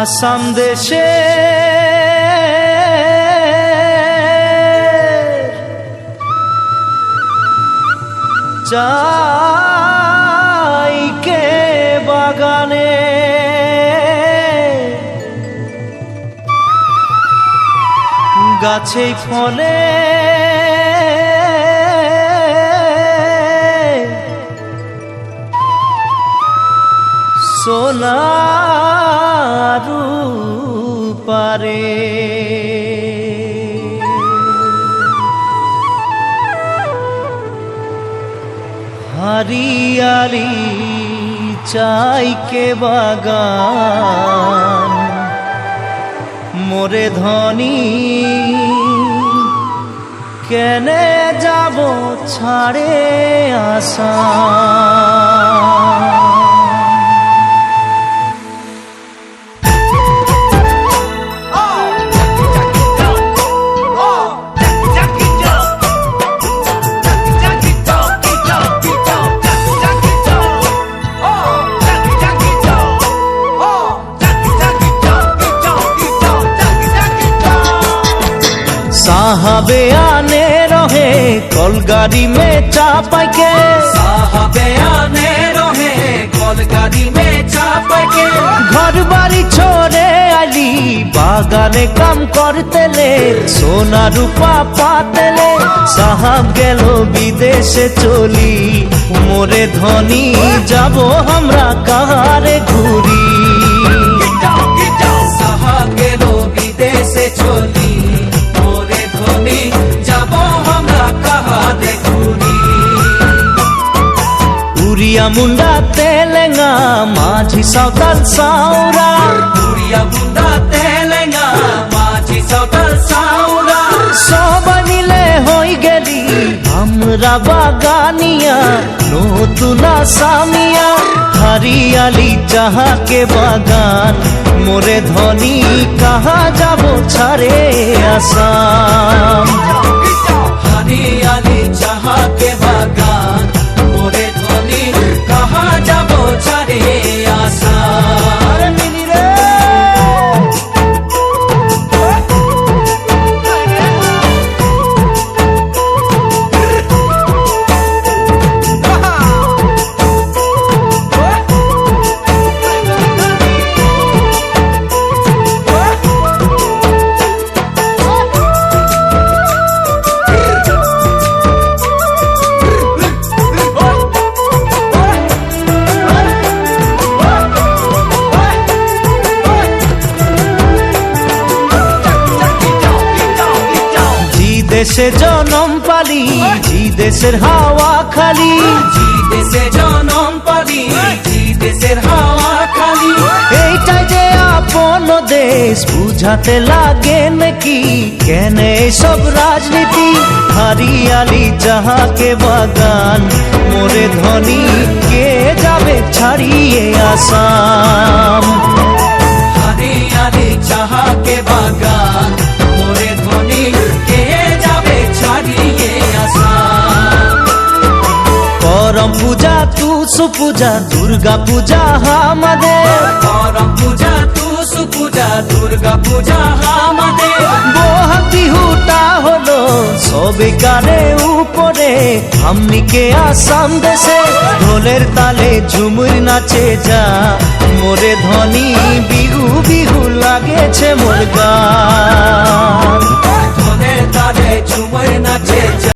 আসাম দেশে চাইকে বাগানে গাছেই ফলে সোনার পারে हरियाली चाय के बागान मोरे धनी केने जाबो छाड़े आसाम। साहबे आने रहे कलगाड़ी में चापाई के, साहबे आने रहे कलगाड़ी में चापाई के। घर बाड़ी छोड़े आली बागाने काम करते ले, सोना रूपा पाते ले। साहब गेलो विदेशे चली मोरे धनी जाबो हमरा कहारे घुरी। साहब गेलो विदेशे चली उड़िया मुंडा तेलेंगा माझी सावताल साउरा, उड़िया मुंडा तेलेंगा माझी सावताल साउरा। सब मिले होई गेली हमरा बागानिया नतुन आसामिया। हरियाली चाहा के बागान मोरे धनी कहा जाबो छाड़े आसाम। हरियाली चाहा के बागान मोरे धनी कहा जाबो छाड़े आसाम। দেশে জনম পালি জি দেশের হাওয়া খালি, জি দেশে জনম পালি জি দেশের হাওয়া খালি। এইটাই যে আপন দেশ বুঝাতে লাগে নাকি কেনে সব রাজনীতি। হরিয়ালি চাহা কে বাগান মোরে ধনী কে যাবে ছাড়িয়ে আসাম। हरियाली चाहा के बागान मोरे धनी के जाबे छाड़िए आसाम। करम पूजा तुसु पूजा दुर्गा पूजा हामादेर, करम पूजा तुसु पूजा दुर्गा पूजा हामादेर। বহাগ বিহুটা হলো সবে কানে উপরে আমনিকে আসাম দেশে ঢোলের তালে ঝুমুর নাচে যা মোরে ধনী বিহু বিহু লাগেছে মোর গান। ঢোলের তালে ঝুমুর নাচে যা